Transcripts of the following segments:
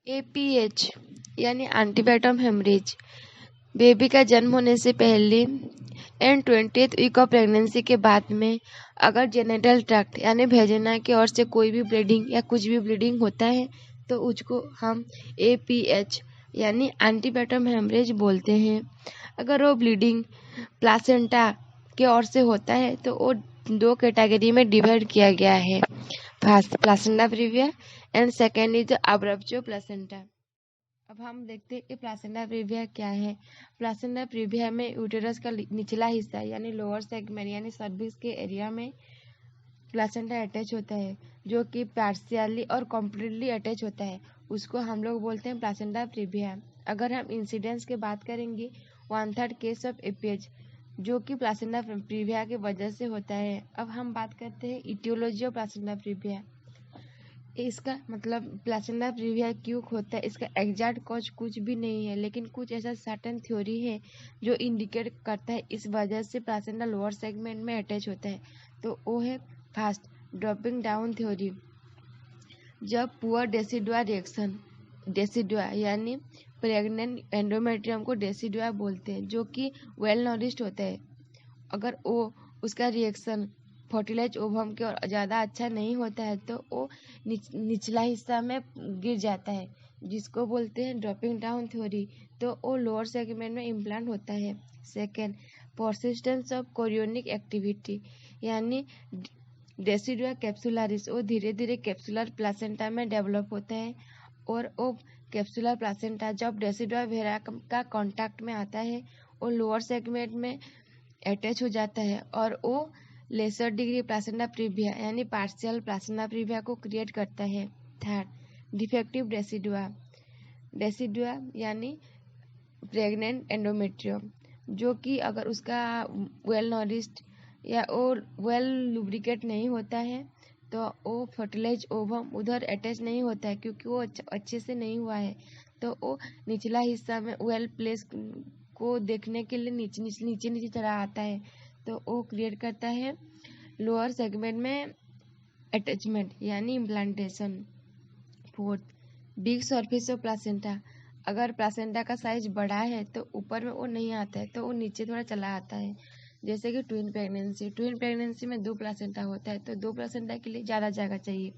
APH यानी एंटीबैटम haemorrhage baby का जन्म होने से पहले and 20th week of pregnancy के बाद में अगर जेनिटल ट्रैक्ट यानी वेजिना की ओर से कोई भी ब्लीडिंग या कुछ भी ब्लीडिंग होता है तो उसको हम एपीएच यानी एंटीबैटम हेमरेज बोलते हैं। अगर वो ब्लीडिंग प्लासेंटा की ओर से होता है तो वो दो कैटेगरी में डिवाइड किया गया है। First placenta previa and second is abruptio placenta. अब हम देखते हैं कि प्लासेंटा प्रीविया क्या है। प्लासेंटा प्रीविया में यूटेरस का निचला हिस्सा यानी लोअर सेगमेंट यानी सर्विक्स के एरिया में प्लासेंटा अटैच होता है, जो कि पार्शियली और कम्प्लीटली अटैच होता है, उसको हम लोग बोलते हैं प्लासेंटा प्रीविया। अगर हम इंसिडेंस की बात करेंगे 1/3 केस ऑफ एपीएच जो कि प्लासेंटा प्रीविया की वजह से होता है। अब हम बात करते हैं इटियोलॉजी ऑफ प्लासेंटा प्रीविया। इसका मतलब प्लासेंटा प्रीविया क्यों होता है, इसका एग्जैक्ट कॉज कुछ भी नहीं है, लेकिन कुछ ऐसा सर्टेन थ्योरी है जो इंडिकेट करता है इस वजह से प्लासेंटा लोअर सेगमेंट में अटैच होता है। तो वो है फास्ट ड्रॉपिंग डाउन थ्योरी। जब पुअर डेसिडुआ रिएक्शन, डेसिडुआ यानी प्रेग्नेंट एंडोमेट्रियम को डेसिडुआ बोलते हैं, जो कि वेल नरिश्ड होता है, अगर वो उसका रिएक्शन फर्टिलाइज ओवम की ओर ज़्यादा अच्छा नहीं होता है तो वो निचला हिस्सा में गिर जाता है, जिसको बोलते हैं ड्रॉपिंग डाउन थ्योरी। तो वो लोअर सेगमेंट में इम्प्लांट होता है। Second, persistence of chorionic activity यानी डेसिडुआ कैप्सुलारिस वो धीरे धीरे कैप्सुलर प्लासेंटा में डेवलप होता है, और वो कैप्सुलर प्लासेंटा जब डेसिडुआ वेरा का कांटेक्ट में आता है वो लोअर सेगमेंट में अटैच हो जाता है और वो लेसर डिग्री प्लासेंटा प्रीविया यानी पार्शियल प्लासेंटा प्रीविया को क्रिएट करता है। थर्ड, डिफेक्टिव डेसिडुआ, डेसिडुआ यानी प्रेग्नेंट एंडोमेट्रियम, जो कि अगर उसका वेल नरिश्ड या वो वेल लुब्रिकेट नहीं होता है तो वो फर्टिलाइज ओवम उधर अटैच नहीं होता है, क्योंकि वो अच्छे से नहीं हुआ है, तो वो निचला हिस्सा में वेल प्लेस को देखने के लिए नीचे नीचे नीचे नीचे चला आता है, तो वो क्रिएट करता है लोअर सेगमेंट में अटैचमेंट यानी implantation. Fourth, big surface of placenta, अगर प्लासेंटा का साइज बड़ा है तो ऊपर में वो नहीं आता है, तो वो नीचे थोड़ा चला आता है। जैसे कि ट्विन प्रेगनेंसी, ट्विन प्रेगनेंसी में 2 प्लासेंटा होता है, तो 2 प्लासेंटा के लिए ज़्यादा जगह चाहिए।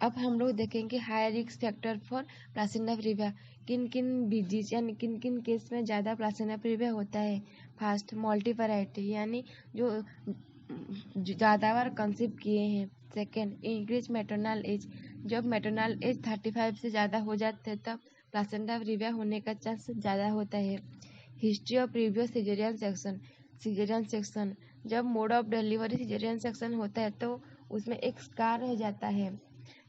अब हम लोग देखेंगे high risk factor for placenta previa, किन किन डिजीज यानी किन किन केस में ज़्यादा प्लासेंटा प्रीविया होता है। फर्स्ट, मल्टीपैराइटी यानी जो ज़्यादा बार कंसीव किए हैं। सेकेंड, इंक्रीज मैटरनल एज, जब मैटरनल एज 35 से ज़्यादा हो जाते हैं तब प्लासेंटा प्रीविया होने का चांस ज़्यादा होता है। History of previous caesarean section, caesarean section जब mode of delivery caesarean section होता है तो उसमें एक स्कार रह जाता है,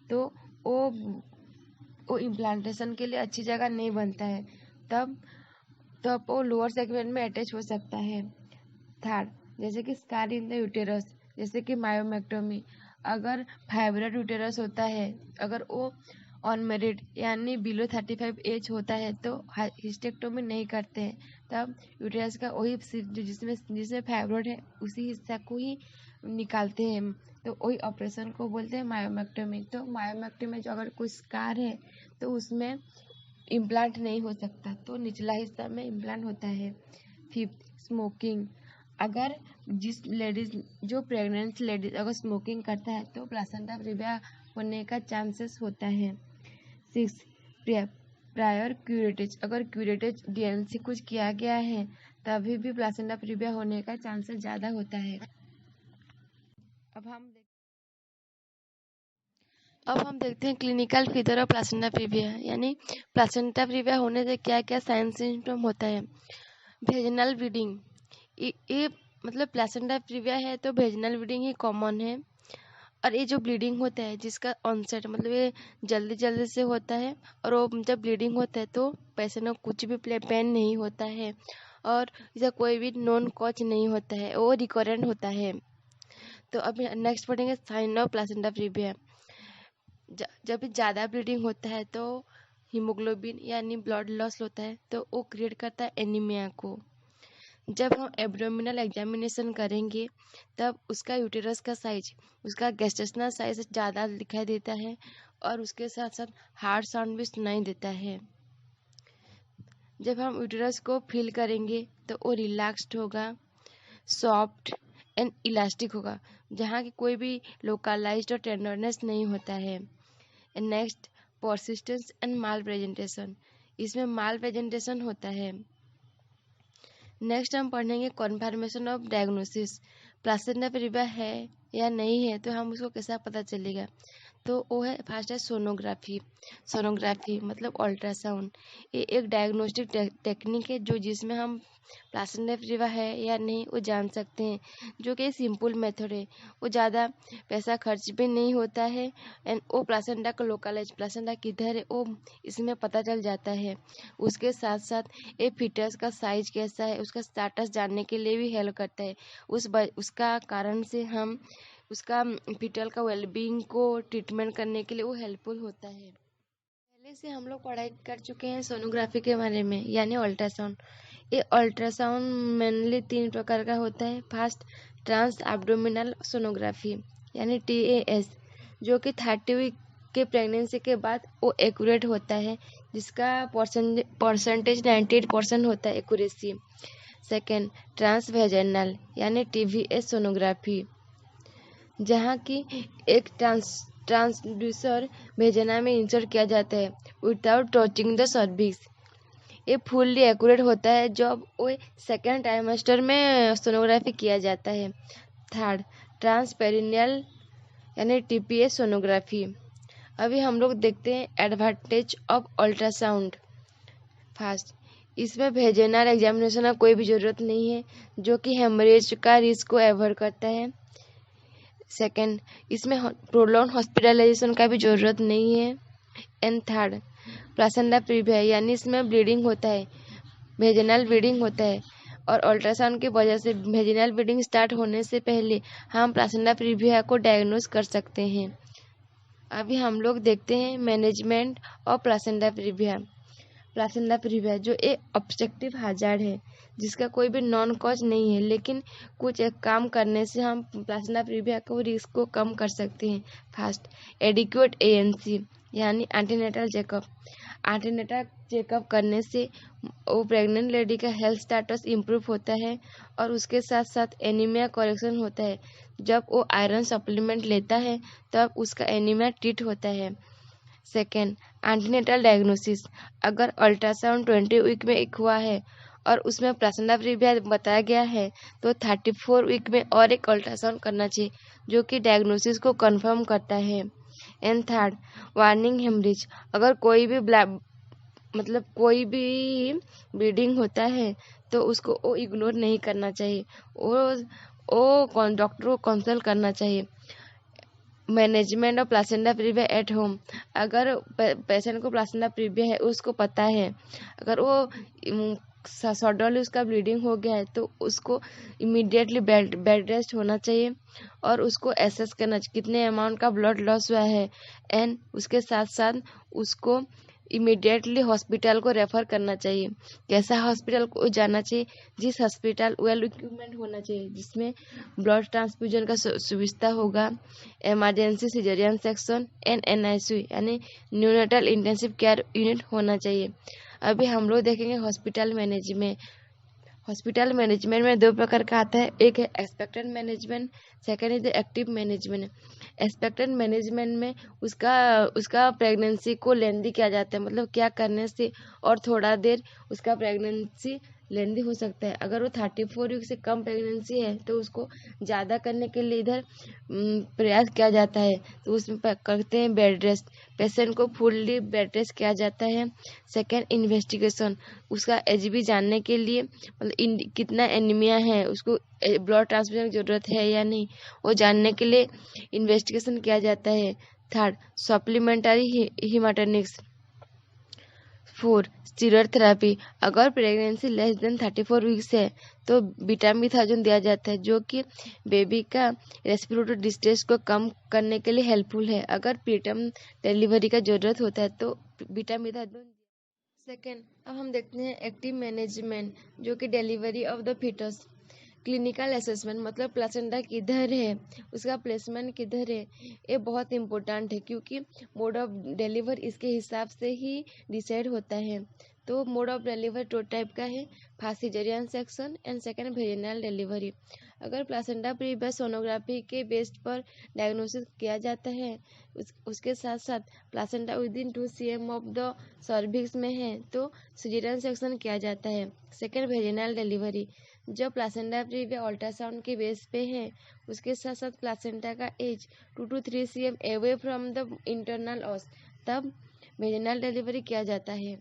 तो वो इम्प्लांटेशन के लिए अच्छी जगह नहीं बनता है, तब तब वो लोअर सेगमेंट में अटैच हो सकता है। थर्ड, जैसे कि स्कार इन द यूटेरस, जैसे कि मायोमेक्टोमी, अगर फाइब्रॉइड यूटेरस होता है, अगर वो अनमेरिड यानी बिलो 35 एज होता है तो हिस्टेक्टोमी नहीं करते हैं, तब यूटेरस का वही जो जिसमें फाइब्रॉइड है उसी हिस्सा को ही निकालते हैं, तो वही ऑपरेशन को बोलते हैं मायोमेक्टोमी। तो मायोमेक्टोमी में जो अगर कोई स्कार है तो उसमें इम्प्लांट नहीं हो सकता, तो निचला हिस्सा में इम्प्लांट होता है। फिफ्थ, स्मोकिंग, अगर जिस लेडीज जो प्रेग्नेंट लेडीज अगर स्मोकिंग करता है तो प्लासेंटा प्रीविया होने का चांसेस होता है। सिक्स, प्रायर क्यूरेटेज, अगर क्यूरेटेज डीएनसी कुछ किया गया है तभी भी प्लासेंटा प्रीविया होने का चांसेस ज़्यादा होता है। अब हम देखते हैं clinical feature of placenta previa, यानी प्लासेंटा प्रीविया होने से क्या क्या साइन सिम्टम होता है। वेजिनल ब्लीडिंग, ये मतलब प्लासेंटा प्रीविया है तो वेजिनल ब्लीडिंग ही कॉमन है, और ये जो ब्लीडिंग होता है जिसका ऑनसेट मतलब ये जल्दी जल्दी से होता है, और वो जब ब्लीडिंग होता है तो पेशेंट को कुछ भी पेन नहीं होता है, और इसका कोई भी नॉन कॉज नहीं होता है, वो रिकरेंट होता है। तो अब नेक्स्ट पढ़ेंगे साइन ऑफ प्लासेंटा प्रीविया। जब ज़्यादा ब्लीडिंग होता है तो हीमोग्लोबिन यानी ब्लड लॉस होता है, तो वो क्रिएट करता है एनीमिया को। जब हम एब्डोमिनल एग्जामिनेशन करेंगे तब उसका यूटेरस का साइज, उसका गेस्टेशनल साइज ज़्यादा दिखाई देता है, और उसके साथ साथ हार्ड साउंड भी सुनाई देता है। जब हम यूटेरस को फील करेंगे तो वो रिलैक्स्ड होगा, सॉफ्ट एंड इलास्टिक होगा, जहाँ की कोई भी लोकलाइज्ड और टेंडरनेस नहीं होता है। Next, persistence and mall presentation, इसमें माल प्रेजेंटेशन होता है। नेक्स्ट हम पढ़ेंगे confirmation of diagnosis, placenta previa है या नहीं है, तो हम उसको कैसा पता चलेगा। तो वो है फर्स्ट है सोनोग्राफी। सोनोग्राफी मतलब अल्ट्रासाउंड, ये एक डायग्नोस्टिक टेक्निक है जो जिसमें हम प्लासेंटा प्रीविया है या नहीं वो जान सकते हैं, जो कि सिंपल मेथड है। वो ज़्यादा पैसा खर्च भी नहीं होता है एंड वो प्लासेंटा का लोकलाइज प्लासेंटा किधर है वो इसमें पता चल जाता है। उसके साथ साथ ये फीटस का साइज कैसा है उसका स्टेटस जानने के लिए भी हेल्प करता है। उसका कारण से हम उसका फीटल का वेलबींग को ट्रीटमेंट करने के लिए वो हेल्पफुल होता है। पहले से हम लोग पढ़ाई कर चुके हैं सोनोग्राफी के बारे में, यानी अल्ट्रासाउंड। ये अल्ट्रासाउंड मेनली 3 प्रकार का होता है। फर्स्ट, ट्रांस एब्डोमिनल सोनोग्राफी यानी TAS, जो कि 30 वीक के प्रेगनेंसी के बाद वो एक्यूरेट होता है, जिसका परसेंटेज 98% होता है एक्यूरेसी। सेकेंड, ट्रांस वेजाइनल यानी TVS सोनोग्राफी, जहाँ की एक ट्रांसड्यूसर वेजिना में इंसर्ट किया जाता है विदाउट टचिंग द सर्विक्स। ये फुल्ली एक्यूरेट होता है जब वो सेकेंड ट्राइमेस्टर में सोनोग्राफी किया जाता है। थर्ड, ट्रांसपेरिनियल यानी TPS सोनोग्राफी। अभी हम लोग देखते हैं एडवांटेज ऑफ अल्ट्रासाउंड। फर्स्ट, इसमें वेजिनल एग्जामिनेशन का कोई भी ज़रूरत नहीं है, जो कि हेमरेज का रिस्क को अवॉइड करता है। सेकेंड, इसमें प्रोलॉन्ग हॉस्पिटलाइजेशन का भी ज़रूरत नहीं है। एंड थर्ड, प्लासेंटा प्रीविया यानी इसमें ब्लीडिंग होता है, वेजिनल ब्लीडिंग होता है, और अल्ट्रासाउंड की वजह से वेजिनल ब्लीडिंग स्टार्ट होने से पहले हम प्लासेंटा प्रीविया को डायग्नोज कर सकते हैं। अभी हम लोग देखते हैं management of placenta previa. Placenta previa जो एक ऑब्स्ट्रक्टिव हैजार्ड है, जिसका कोई भी नॉन कॉज नहीं है, लेकिन कुछ एक काम करने से हम प्लासेंटा प्रीविया को रिस्क को कम कर सकते हैं। फर्स्ट, एडिक्वेट ANC यानी एंटीनेटल चेकअप। एंटीनेटल चेकअप करने से वो प्रेग्नेंट लेडी का हेल्थ स्टेटस इम्प्रूव होता है, और उसके साथ साथ एनीमिया करेक्शन होता है। जब वो आयरन सप्लीमेंट लेता है तब उसका एनीमिया ट्रीट होता है। Second, antenatal diagnosis. अगर अल्ट्रासाउंड 20 वीक में एक हुआ है और उसमें प्लासेंटा प्रीविया बताया गया है, तो 34 वीक में और एक अल्ट्रासाउंड करना चाहिए, जो कि डायग्नोसिस को कंफर्म करता है। And third, warning haemorrhage. अगर कोई भी ब्लीडिंग होता है तो उसको वो इग्नोर नहीं करना चाहिए, वो डॉक्टर को कंसल्ट करना चाहिए। Management of placenta previa at home. अगर पेशेंट को प्लासेंटा प्रीविया है उसको पता है, अगर वो सडनली उसका ब्लीडिंग हो गया है तो उसको इमीडिएटली बेड रेस्ट होना चाहिए, और उसको एसेस करना चाहिए कितने अमाउंट का ब्लड लॉस हुआ है, एंड उसके साथ साथ उसको इमीडिएटली हॉस्पिटल को रेफर करना चाहिए। कैसा हॉस्पिटल को जाना चाहिए, जिस हॉस्पिटल वेल इक्विपमेंट होना चाहिए, जिसमें ब्लड ट्रांसफ्यूजन का सुविधा होगा, emergency caesarean section and NICU यानी न्यूनेटल इंटेंसिव केयर यूनिट होना चाहिए। अभी हम लोग देखेंगे हॉस्पिटल मैनेजमेंट। हॉस्पिटल मैनेजमेंट में 2 प्रकार का आता है, एक है expected management, second is active management. Expected management में उसका प्रेगनेंसी को लेंदी किया जाता है, मतलब क्या करने से और थोड़ा देर उसका प्रेगनेंसी लेंदी हो सकता है। अगर वो 34 वीक से कम प्रेगनेंसी है तो उसको ज़्यादा करने के लिए इधर प्रयास किया जाता है, तो उसमें करते हैं बेड रेस्ट। पेशेंट को फुल्ली बेड रेस्ट किया जाता है। Second, investigation. उसका एज भी जानने के लिए, मतलब कितना एनीमिया है, उसको ब्लड ट्रांसफ्यूजन की जरूरत है या नहीं, वो जानने के लिए इन्वेस्टिगेशन किया जाता है। Third, supplementary haematinics. 4, steroid therapy. अगर प्रेगनेंसी लेस देन 34 वीक्स है तो बीटामिथाजोन दिया जाता है, जो कि बेबी का रेस्पिरेटरी डिस्ट्रेस को कम करने के लिए हेल्पफुल है। अगर प्रीटर्म डिलीवरी का जरूरत होता है तो बीटामिथाजोन। सेकेंड, अब हम देखते हैं एक्टिव मैनेजमेंट, जो कि delivery of the foetus. Clinical assessment मतलब प्लासेंटा किधर है, उसका प्लेसमेंट किधर है, ये बहुत इम्पोर्टेंट है क्योंकि मोड ऑफ डिलीवर इसके हिसाब से ही डिसाइड होता है। तो मोड ऑफ डिलीवर दो टाइप का है, first caesarean section and second vaginal delivery. अगर प्लासेंटा प्रीवियस सोनोग्राफी के बेस पर डायग्नोसिस किया जाता है, उसके साथ साथ placenta within 2 cm of the cervix में है तो सिजेरियन सेक्शन किया जाता है। सेकंड वेजिनल डिलीवरी, जब प्लासेंटा प्रीवियस अल्ट्रासाउंड के बेस पे है, उसके साथ साथ प्लासेंटा का edge 2 to 3 cm away from the internal ऑस, तब वेजिनल डिलीवरी किया जाता है।